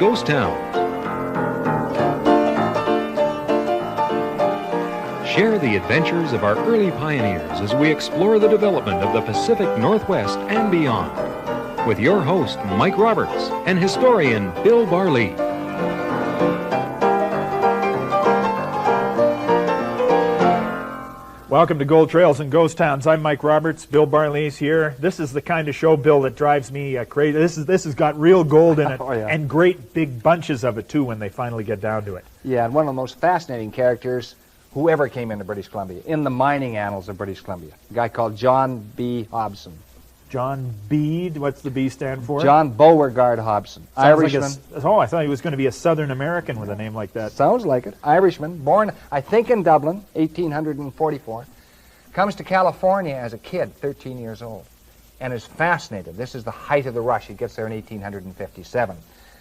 ghost towns. Share the adventures of our early pioneers as we explore the development of the Pacific Northwest and beyond. With your host, Mike Roberts, and historian Bill Barlee. Welcome to Gold Trails and Ghost Towns. I'm Mike Roberts. Bill Barlee's here. This is the kind of show, Bill, that drives me crazy. This has got real gold in it, Oh, yeah. and great big bunches of it, too, when they finally get down to it. Yeah, and one of the most fascinating characters who ever came into British Columbia, in the mining annals of British Columbia, a guy called John B. Hobson. John Bede, what's the B stand for? John Beauregard Hobson, Irishman. I thought he was going to be a Southern American with a name like that. Sounds like it. Irishman, born, I think, in Dublin, 1844. Comes to California as a kid, 13 years old, and is fascinated. This is the height of the rush. He gets there in 1857.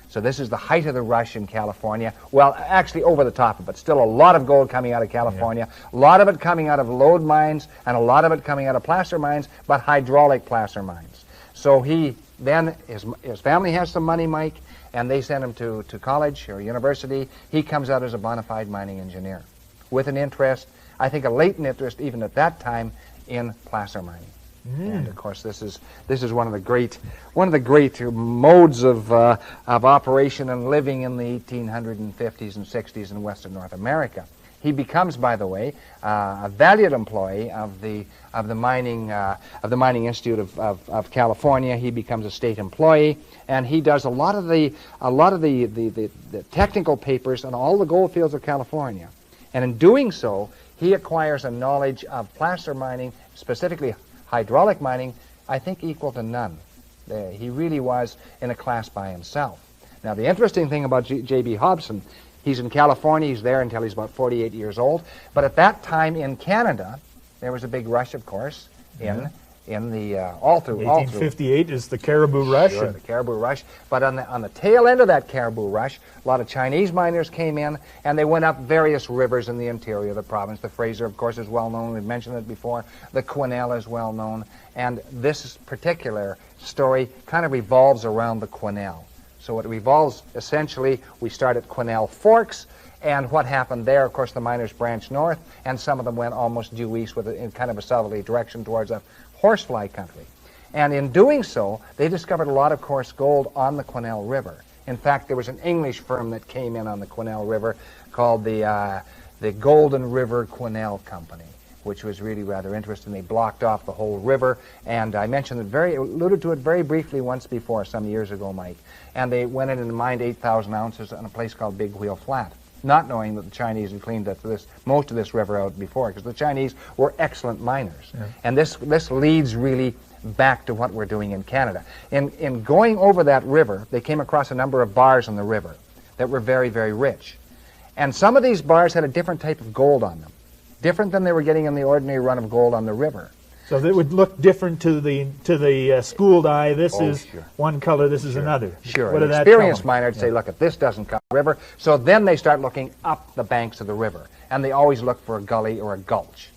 So this is the height of the rush in California. Well, actually over the top of it. Still a lot of gold coming out of California. Yeah. A lot of it coming out of lode mines, and a lot of it coming out of placer mines, but hydraulic placer mines. So he then, his family has some money, Mike, and they send him to college or university. He comes out as a bona fide mining engineer with an interest, I think a latent interest even at that time, in placer mining. And of course, this is one of the great modes of operation and living in the 1850s and 60s in Western North America. He becomes, by the way, a valued employee of the mining Institute of California. He becomes a state employee, and he does a lot of the technical papers on all the gold fields of California. And in doing so, he acquires a knowledge of placer mining, specifically hydraulic mining, I think equal to none. He really was in a class by himself. Now, the interesting thing about J.B. Hobson, he's in California, he's there until he's about 48 years old, but at that time in Canada, there was a big rush, of course, in the all through 1858 is the Cariboo Rush. Sure, the Cariboo Rush. But on the tail end of that Cariboo Rush, a lot of Chinese miners came in, and they went up various rivers in the interior of the province. The Fraser, of course, is well known. We've mentioned it before. The Quesnel is well known. And this particular story kind of revolves around the Quesnel. So it revolves, essentially, we start at Quesnel Forks, and what happened there, of course, the miners branched north, and some of them went almost due east in kind of a southerly direction towards a horsefly country. And in doing so, they discovered a lot of coarse gold on the Quesnel River. In fact, there was an English firm that came in on the Quesnel River called the Golden River Quesnel Company, which was really rather interesting. They blocked off the whole river, and I alluded to it very briefly once before, some years ago, Mike. And they went in and mined 8,000 ounces on a place called Big Wheel Flat, not knowing that the Chinese had cleaned most of this river out before, because the Chinese were excellent miners. Yeah. And this leads really back to what we're doing in Canada. In going over that river, they came across a number of bars on the river that were very, very rich. And some of these bars had a different type of gold on them, different than they were getting in the ordinary run of gold on the river. So they would look different to the schooled eye. This is sure. One color, this is another. Sure. An experienced miner would say, look, this doesn't come from the river. So then they start looking up the banks of the river, and they always look for a gully or a gulch.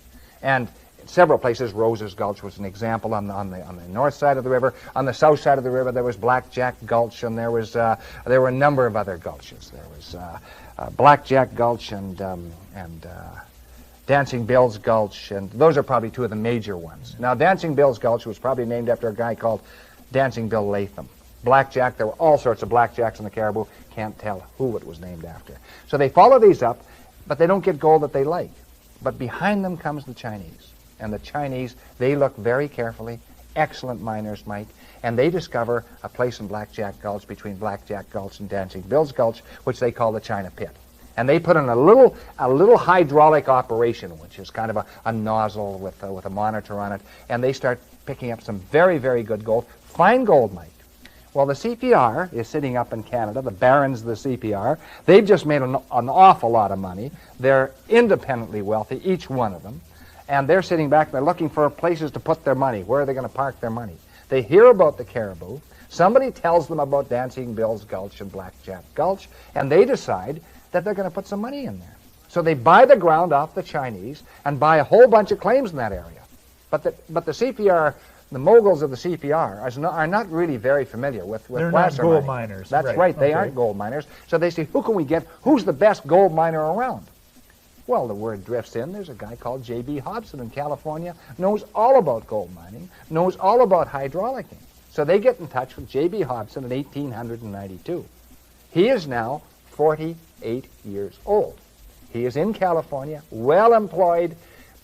And in several places, Rose's Gulch was an example on the north side of the river. On the south side of the river, there was Blackjack Gulch, and there were a number of other gulches. There was Blackjack Gulch and Dancing Bill's Gulch, and those are probably two of the major ones. Now, Dancing Bill's Gulch was probably named after a guy called Dancing Bill Latham. Blackjack, there were all sorts of blackjacks in the Cariboo. Can't tell who it was named after. So they follow these up, but they don't get gold that they like. But behind them comes the Chinese. And the Chinese, they look very carefully, excellent miners, Mike, and they discover a place in Blackjack Gulch between Blackjack Gulch and Dancing Bill's Gulch, which they call the China Pit. And they put in a little hydraulic operation, which is kind of a nozzle with a monitor on it, and they start picking up some very, very good gold, fine gold, Mike. Well, the CPR is sitting up in Canada, the barons of the CPR. They've just made an awful lot of money. They're independently wealthy, each one of them, and they're sitting back, they're looking for places to put their money. Where are they going to park their money? They hear about the Cariboo. Somebody tells them about Dancing Bill's Gulch and Blackjack Gulch, and they decide that they're going to put some money in there. So they buy the ground off the Chinese and buy a whole bunch of claims in that area. But the CPR the moguls of the CPR are not really very familiar with They're placer not gold mining. miners. That's right. They aren't gold miners. So they say, who can we get? Who's the best gold miner around? Well, the word drifts in. There's a guy called J.B. Hobson in California, knows all about gold mining, knows all about hydraulicking. So they get in touch with J.B. Hobson in 1892. He is now 48 years old. He is in California, well employed,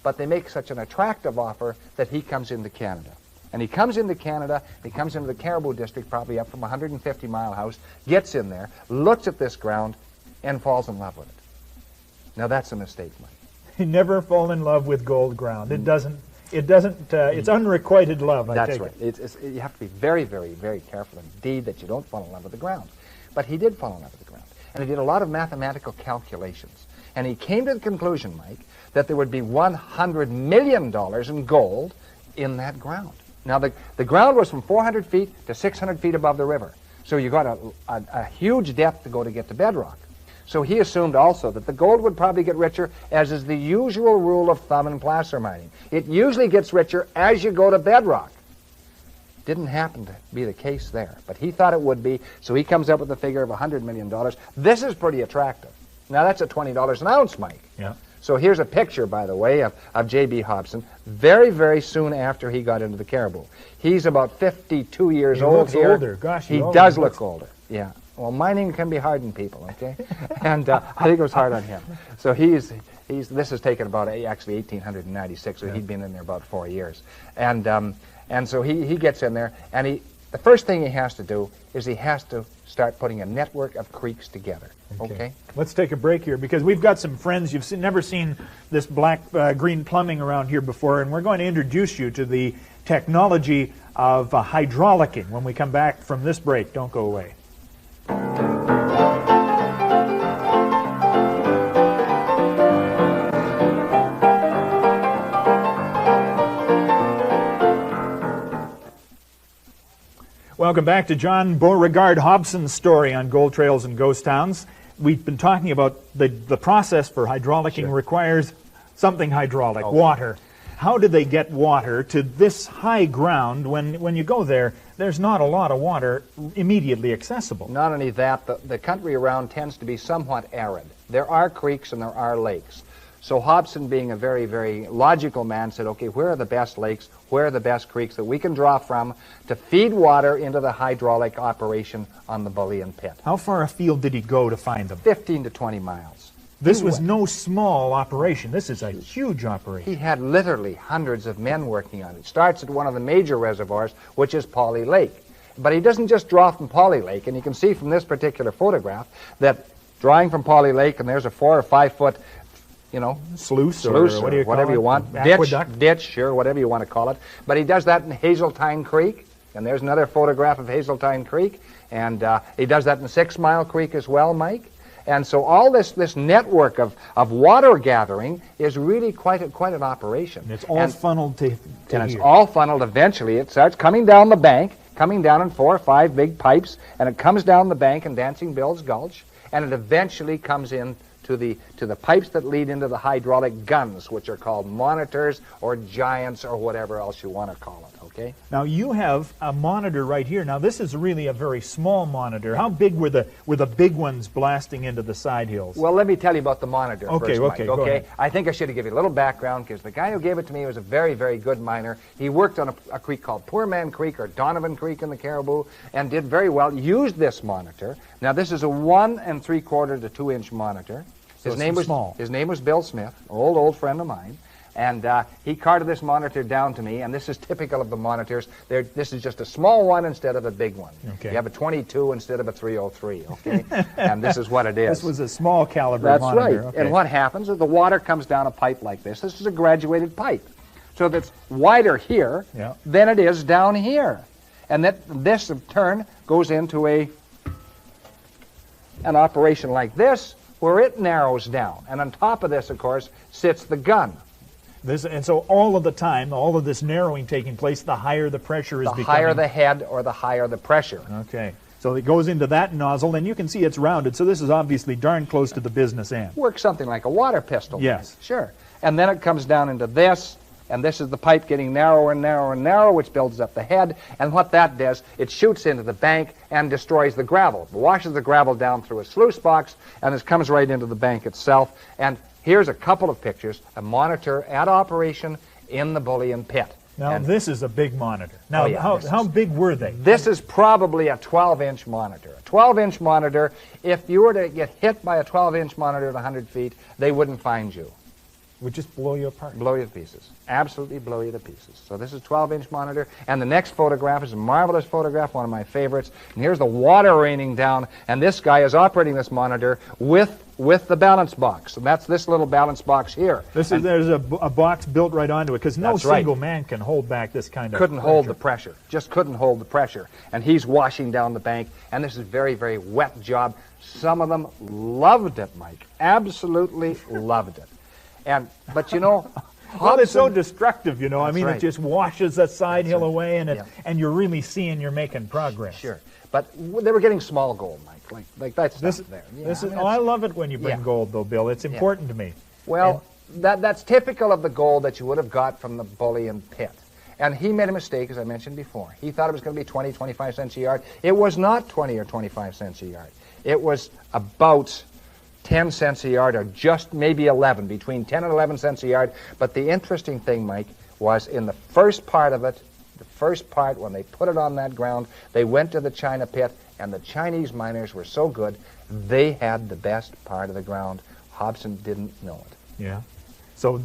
but they make such an attractive offer that he comes into Canada. And he comes into Canada, he comes into the Cariboo district, probably up from a 150-mile house, gets in there, looks at this ground, and falls in love with it. Now that's a mistake, Mike. You never fall in love with gold ground. It doesn't, it's unrequited love, I That's take right. it. You have to be very, very, very careful indeed that you don't fall in love with the ground. But he did fall in love with the ground. And he did a lot of mathematical calculations. And he came to the conclusion, Mike, that there would be $100 million in gold in that ground. Now, the ground was from 400 feet to 600 feet above the river. So you got a huge depth to get to bedrock. So he assumed also that the gold would probably get richer, as is the usual rule of thumb in placer mining. It usually gets richer as you go to bedrock. Didn't happen to be the case there, but he thought it would be, so he comes up with a figure of $100 million. This is pretty attractive. Now, that's at $20 an ounce, Mike. Yeah. So here's a picture, by the way, of J.B. Hobson, very, very soon after he got into the Cariboo. He's about 52 years old looks here. older. Gosh, he does look older, yeah. Well, mining can be hard on people, okay? And I think it was hard on him. So this is taken about, actually, 1896, so he'd been in there about 4 years. And so he gets in there, and the first thing he has to do is he has to start putting a network of creeks together, okay? Let's take a break here, because we've got some friends. You've never seen this black-green plumbing around here before, and we're going to introduce you to the technology of hydraulicking when we come back from this break. Don't go away. Welcome back to John Beauregard Hobson's story on gold trails and ghost towns. We've been talking about the process for hydraulicking requires something hydraulic, water. How do they get water to this high ground when you go there? There's not a lot of water immediately accessible. Not only that, the country around tends to be somewhat arid. There are creeks and there are lakes. So Hobson, being a very, very logical man, said, okay, where are the best lakes? Where are the best creeks that we can draw from to feed water into the hydraulic operation on the Bullion Pit? How far afield did he go to find them? 15 to 20 miles. This was no small operation. This is a huge operation. He had literally hundreds of men working on it. It starts at one of the major reservoirs, which is Pauley Lake. But he doesn't just draw from Pauley Lake, and you can see from this particular photograph that drawing from Pauley Lake, and there's a 4 or 5 foot, sluice or whatever you want, ditch, sure, whatever you want to call it. But he does that in Hazeltine Creek, and there's another photograph of Hazeltine Creek, and he does that in 6 Mile Creek as well, Mike. And so all this network of water gathering is really quite an operation. And it's all funneled to and it's here. all funneled. Eventually, it starts coming down the bank, coming down in 4 or 5 big pipes, and it comes down the bank in Dancing Bill's Gulch, and it eventually comes in to the pipes that lead into the hydraulic guns, which are called monitors or giants or whatever else you want to call it, okay? Now, you have a monitor right here. Now, this is really a very small monitor. How big were the big ones blasting into the side hills? Well, let me tell you about the monitor first, Mike, go ahead. I think I should have given you a little background, because the guy who gave it to me was a very, very good miner. He worked on a creek called Poor Man Creek or Donovan Creek in the Cariboo and did very well, used this monitor. Now, this is a 1 3/4 to 2 inch monitor. His name was Bill Smith, old friend of mine, and he carted this monitor down to me, and this is typical of the monitors. This is just a small one instead of a big one. Okay. You have a 22 instead of a 303, okay? And this is what it is. This was a small caliber That's monitor. right. Okay. And what happens is the water comes down a pipe like this. This is a graduated pipe. So that's wider here than it is down here. And this, in turn, goes into an operation like this, where it narrows down. And on top of this, of course, sits the gun. And so all of the time, all of this narrowing taking place, the higher the pressure is becoming. The higher the head or the higher the pressure. Okay. So it goes into that nozzle, and you can see it's rounded, so this is obviously darn close to the business end. Works something like a water pistol. Yes. Sure. And then it comes down into this, and this is the pipe getting narrower and narrower and narrower, which builds up the head. And what that does, it shoots into the bank and destroys the gravel. It washes the gravel down through a sluice box, and it comes right into the bank itself. And here's a couple of pictures, a monitor at operation in the Bullion Pit. Now, and this is a big monitor. Now, oh, yeah, how big were they? This is probably a 12-inch monitor. A 12-inch monitor, if you were to get hit by a 12-inch monitor at 100 feet, they wouldn't find you. Would just blow you apart. Blow you to pieces. Absolutely blow you to pieces. So this is a 12-inch monitor, and the next photograph is a marvelous photograph, one of my favorites. And here's the water raining down, and this guy is operating this monitor with the balance box. And that's this little balance box here. There's a box built right onto it, because no single man can hold back this kind of pressure. Couldn't hold the pressure. Just couldn't hold the pressure. And he's washing down the bank, and this is a very, very wet job. Some of them loved it, Mike. Absolutely loved it. But you know, well, it's so destructive, you know. I mean, right. It just washes that side hill away, and and you're really seeing you're making progress. Sure, but they were getting small gold, Mike. Like that's there. Yeah, I love it when you bring gold, though, Bill. It's important to me. Well, that's typical of the gold that you would have got from the Bullion Pit. And he made a mistake, as I mentioned before. He thought it was going to be 20, 25 cents a yard. It was not 20 or 25 cents a yard. It was about 10 cents a yard, or just maybe 11, between 10 and 11 cents a yard. But the interesting thing, Mike, was in the first part of it, the first part, when they put it on that ground, they went to the China pit, and the Chinese miners were so good, they had the best part of the ground. Hobson didn't know it. Yeah. So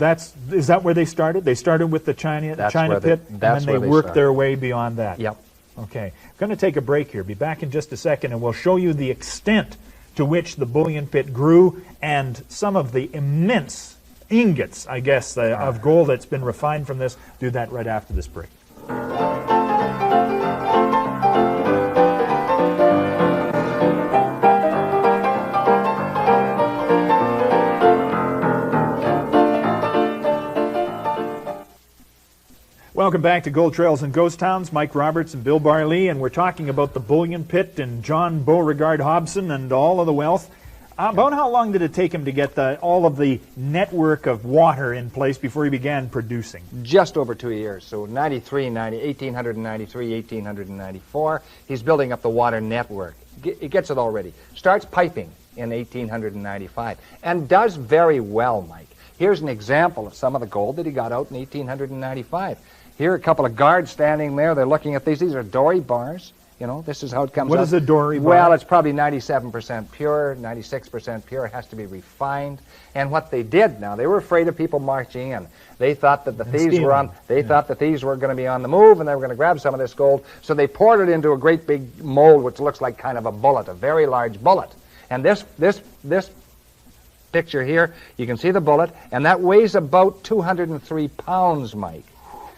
is that where they started? They started with the China pit, and then they worked their way beyond that. Yep. Okay. I'm going to take a break here. Be back in just a second, and we'll show you the extent to which the Bullion Pit grew, and some of the immense ingots, I guess, of gold that's been refined from this. Do that right after this break. Welcome back to Gold Trails and Ghost Towns. Mike Roberts and Bill Barley, and we're talking about the Bullion Pit and John Beauregard Hobson and all of the wealth. About how long did it take him to get all of the network of water in place before he began producing? Just over 2 years. So 1893, 1894, he's building up the water network. He gets it already. Starts piping in 1895 and does very well, Mike. Here's an example of some of the gold that he got out in 1895. Here are a couple of guards standing there. They're looking at these. These are dory bars. You know, this is how it comes out. What is a dory bar? Well, it's probably 97% pure, 96% pure. It has to be refined. And what they did now, they were afraid of people marching in. They thought that the thieves were on. They thought the thieves were going to be on the move, and they were going to grab some of this gold. So they poured it into a great big mold, which looks like kind of a bullet, a very large bullet. And this picture here, you can see the bullet, and that weighs about 203 pounds, Mike.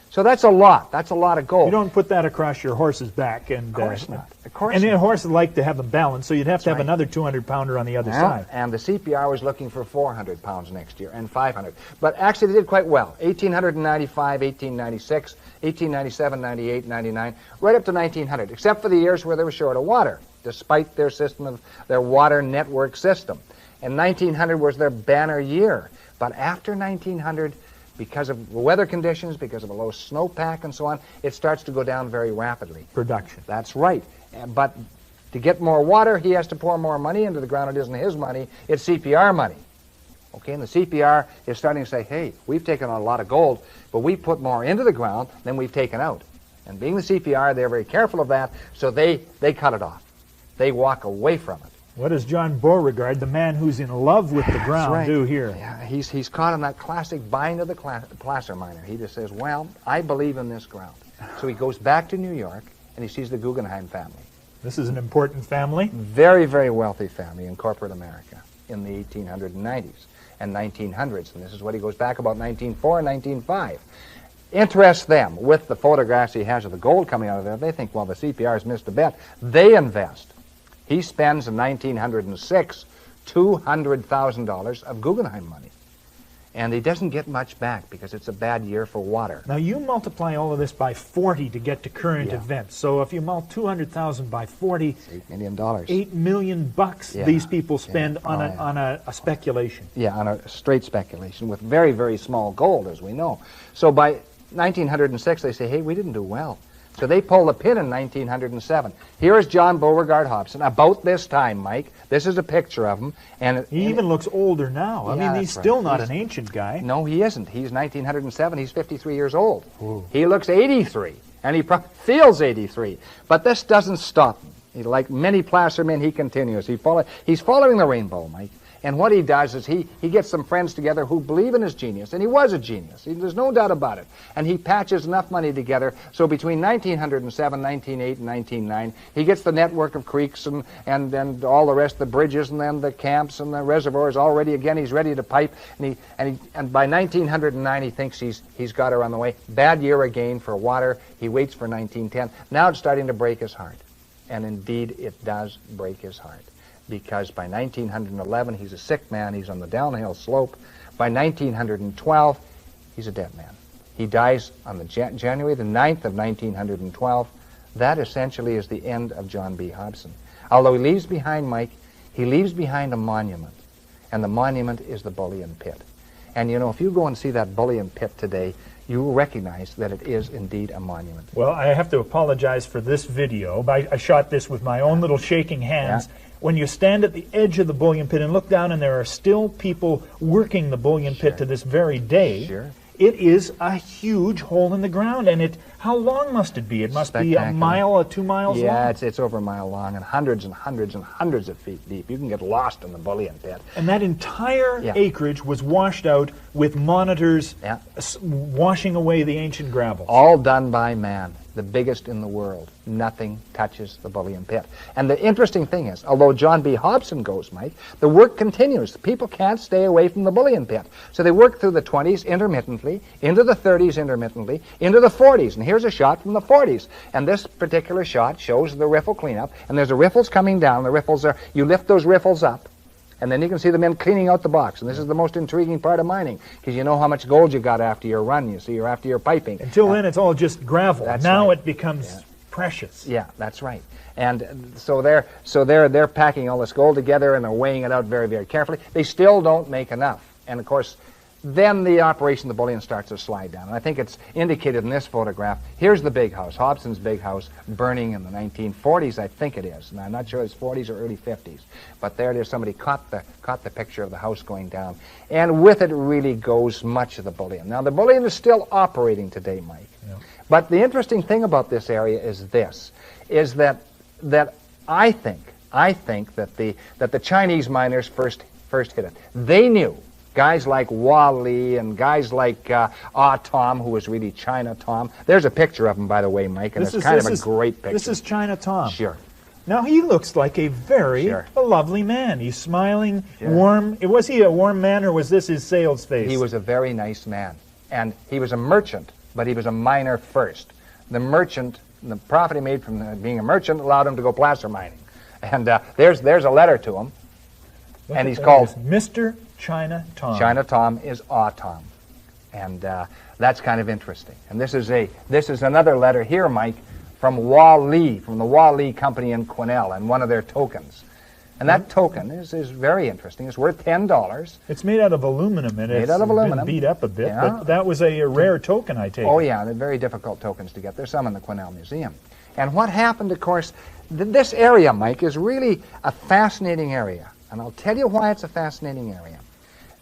So that's a lot. That's a lot of gold. You don't put that across your horse's back. And, of course not. Of course and not. a horse would like to have them balanced, so you'd have to have another 200-pounder on the other side. And the CPR was looking for 400 pounds next year, and 500. But actually, they did quite well. 1895, 1896, 1897, 98, 99, right up to 1900, except for the years where they were short of water, despite their system of their water network system. And 1900 was their banner year. But after 1900, because of weather conditions, because of a low snowpack and so on, it starts to go down very rapidly. Production. That's right. But to get more water, he has to pour more money into the ground. It isn't his money, it's CPR money. Okay, and the CPR is starting to say, hey, we've taken on a lot of gold, but we put more into the ground than we've taken out. And being the CPR, they're very careful of that, so they cut it off. They walk away from it. What does John Beauregard, the man who's in love with the ground, do here? Yeah, he's caught on that classic bind of the placer miner. He just says, well, I believe in this ground. So he goes back to New York, and he sees the Guggenheim family. This is an important family? Very, very wealthy family in corporate America in the 1890s and 1900s. And this is what he goes back about 1904 and 1905. Interests them with the photographs he has of the gold coming out of there. They think, well, the CPR's missed a bet. They invest. He spends in 1906 $200,000 of Guggenheim money. And he doesn't get much back because it's a bad year for water. Now you multiply all of this by 40 to get to current events. So if you multiply 200,000 by 40, $8 million. $8 million these people spend on a speculation. Yeah, on a straight speculation with very, very small gold, as we know. So by 1906, they say, hey, we didn't do well. So they pull the pin in 1907. Here is John Beauregard Hobson, about this time, Mike. This is a picture of him. And he even looks older now. I mean, he's still not an ancient guy. No, he isn't. He's 1907. He's 53 years old. Ooh. He looks 83, and he feels 83. But this doesn't stop him. Like many placer men, he continues. He's following the rainbow, Mike. And what he does is he gets some friends together who believe in his genius, and he was a genius. There's no doubt about it. And he patches enough money together, so between 1907, 1908, and 1909, he gets the network of creeks and all the rest, the bridges, and then the camps and the reservoirs all ready again. He's ready to pipe, and by 1909, he thinks he's got her on the way. Bad year again for water. He waits for 1910. Now it's starting to break his heart. And indeed, it does break his heart. Because by 1911, he's a sick man. He's on the downhill slope. By 1912, he's a dead man. He dies on the January the 9th of 1912. That essentially is the end of John B. Hobson. Although he leaves behind, Mike, he leaves behind a monument. And the monument is the Bullion Pit. And you know, if you go and see that Bullion Pit today, you will recognize that it is indeed a monument. Well, I have to apologize for this video. I shot this with my own little shaking hands. Yeah. When you stand at the edge of the Bullion Pit and look down, and there are still people working the Bullion Pit to this very day, it is a huge hole in the ground. And how long must it be? It must be a mile or 2 miles long? Yeah, it's over a mile long and hundreds and hundreds and hundreds of feet deep. You can get lost in the Bullion Pit. And that entire acreage was washed out with monitors washing away the ancient gravel. All done by man, the biggest in the world. Nothing touches the Bullion Pit. And the interesting thing is, although John B. Hobson goes, Mike, the work continues. People can't stay away from the Bullion Pit. So they work through the 20s intermittently, into the 30s intermittently, into the 40s. And here's a shot from the 40s. And this particular shot shows the riffle cleanup. And there's the riffles coming down. The riffles are, you lift those riffles up, and then you can see the men cleaning out the box. And this is the most intriguing part of mining, because you know how much gold you got after your run, you see, or after your piping. Until then, it's all just gravel. Now it becomes precious. Yeah, that's right. And so they're packing all this gold together, and they're weighing it out very, very carefully. They still don't make enough. And of course, then the operation, the bullion, starts to slide down. And I think it's indicated in this photograph. Here's the big house, Hobson's big house, burning in the 1940s, I think it is. And I'm not sure it's 40s or early 50s. But there it is. Somebody caught the picture of the house going down. And with it really goes much of the bullion. Now, the bullion is still operating today, Mike. Yeah. But the interesting thing about this area is this, is that I think that the Chinese miners first hit it. They knew. Guys like Wally and guys like Tom, who was really China Tom. There's a picture of him, by the way, Mike, and it's kind of a great picture. This is China Tom. Sure. Now, he looks like a very lovely man. He's smiling, warm. Was he a warm man, or was this his sales face? He was a very nice man. And he was a merchant, but he was a miner first. The merchant, the profit he made from being a merchant allowed him to go placer mining. And there's a letter to him. And he's called Mr. China Tom. China Tom is Tom, and that's kind of interesting. And this is another letter here, Mike, from Wally, from the Wally Company in Quesnel, and one of their tokens. And that token is very interesting. It's worth $10. It's made out of aluminum, and it's been beat up a bit. But that was a rare token, I take it. Oh yeah, they're very difficult tokens to get. There's some in the Quesnel Museum. And what happened, of course, this area, Mike, is really a fascinating area. And I'll tell you why it's a fascinating area.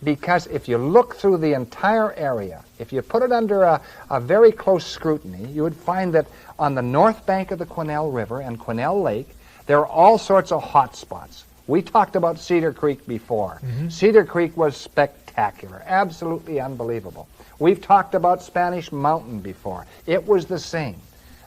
Because if you look through the entire area, if you put it under a very close scrutiny, you would find that on the north bank of the Quesnel River and Quesnel Lake, there are all sorts of hot spots. We talked about Cedar Creek before. Mm-hmm. Cedar Creek was spectacular, absolutely unbelievable. We've talked about Spanish Mountain before. It was the same.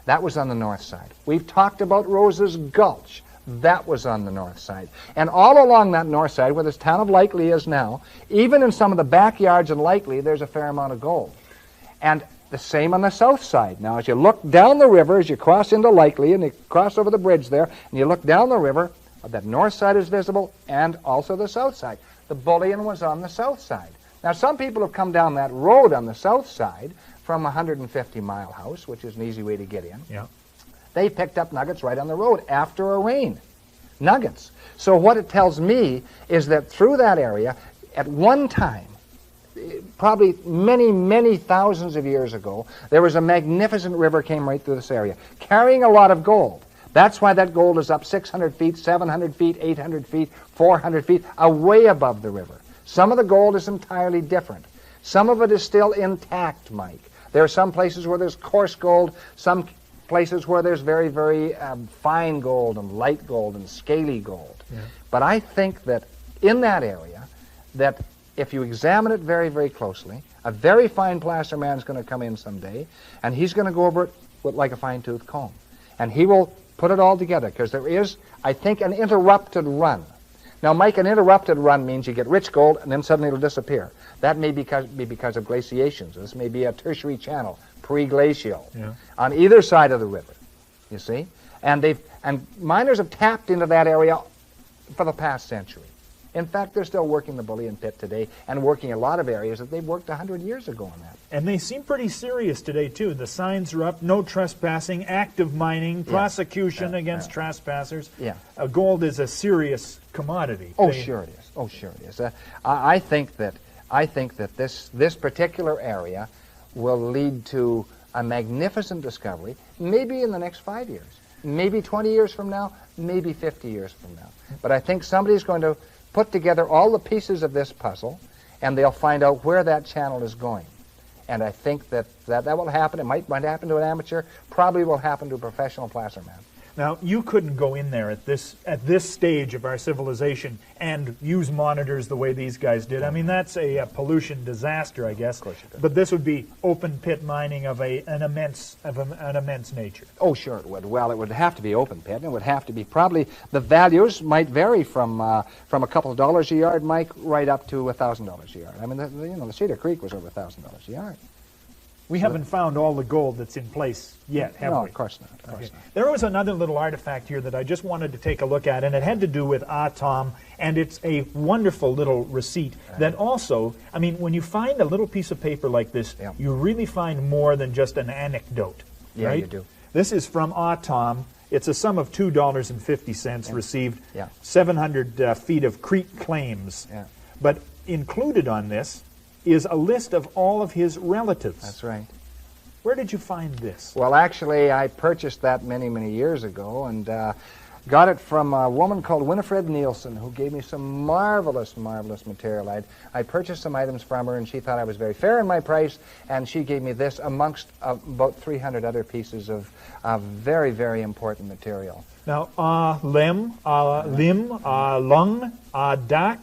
That was on the north side. We've talked about Rose's Gulch. That was on the north side. And all along that north side, where this town of Likely is now, even in some of the backyards in Likely, there's a fair amount of gold. And the same on the south side. Now, as you look down the river, as you cross into Likely, and you cross over the bridge there, and you look down the river, that north side is visible, and also the south side. The bullion was on the south side. Now, some people have come down that road on the south side from 150 Mile House, which is an easy way to get in. Yeah. They picked up nuggets right on the road after a rain. Nuggets. So what it tells me is that through that area, at one time, probably many, many thousands of years ago, there was a magnificent river came right through this area, carrying a lot of gold. That's why that gold is up 600 feet, 700 feet, 800 feet, 400 feet, way above the river. Some of the gold is entirely different. Some of it is still intact, Mike. There are some places where there's coarse gold, some places where there's very, very fine gold and light gold and scaly gold. Yeah. But I think that in that area, that if you examine it very, very closely, a very fine placer man's going to come in someday, and he's going to go over it with like a fine-tooth comb. And he will put it all together, because there is, I think, an interrupted run. Now, Mike, an interrupted run means you get rich gold, and then suddenly it'll disappear. That may be because of glaciations. This may be a tertiary channel, pre-glacial, on either side of the river, you see? And miners have tapped into that area for the past century. In fact, they're still working the Bullion Pit today and working a lot of areas that they worked 100 years ago on that. And they seem pretty serious today, too. The signs are up, no trespassing, active mining, prosecution against trespassers. Yeah. Gold is a serious commodity. Oh, sure it is. Oh, sure it is. I think that this particular area will lead to a magnificent discovery, maybe in the next 5 years, maybe 20 years from now, maybe 50 years from now. But I think somebody's going to put together all the pieces of this puzzle, and they'll find out where that channel is going. And I think that will happen. It might happen to an amateur, probably will happen to a professional placer man. Now, you couldn't go in there at this stage of our civilization and use monitors the way these guys did. I mean, that's a pollution disaster, I guess. Of course you could. But this would be open pit mining of an immense nature. Oh, sure it would. Well, it would have to be open pit, and it would have to be probably, the values might vary from a couple of dollars a yard, Mike, right up to $1,000 a yard. I mean, the Cedar Creek was over $1,000 a yard. We haven't found all the gold that's in place yet, have we? No, of course not. Of course not. There was another little artifact here that I just wanted to take a look at, and it had to do with Atom, and it's a wonderful little receipt that also, I mean, when you find a little piece of paper like this, you really find more than just an anecdote. Yeah, right? you do. This is from Atom. It's a sum of $2.50 received, 700 feet of Crete claims. Yeah. But included on this is a list of all of his relatives. That's right. Where did you find this? Well, actually, I purchased that many, many years ago, and got it from a woman called Winifred Nielsen, who gave me some marvelous, marvelous material. I purchased some items from her, and she thought I was very fair in my price, and she gave me this amongst about 300 other pieces of very, very important material. Now, lim, lung, dak,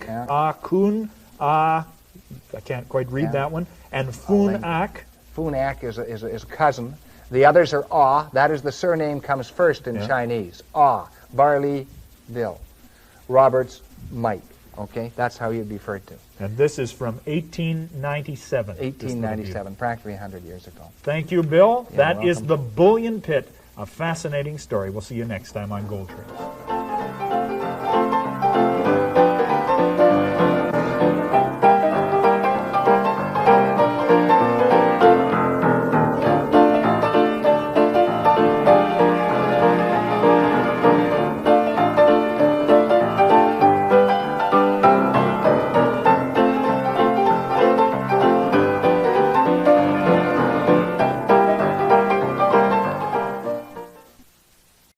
kun, I can't quite read that one, and funak. Funak is a cousin. The others are that is the surname comes first in Chinese. Barley, Bill. Roberts, Mike. Okay, that's how you'd be referred to. And this is from 1897. 1897, practically 100 years ago. Thank you, Bill. You're that welcome. is the Bullion Pit, a fascinating story. We'll see you next time on Gold Trails.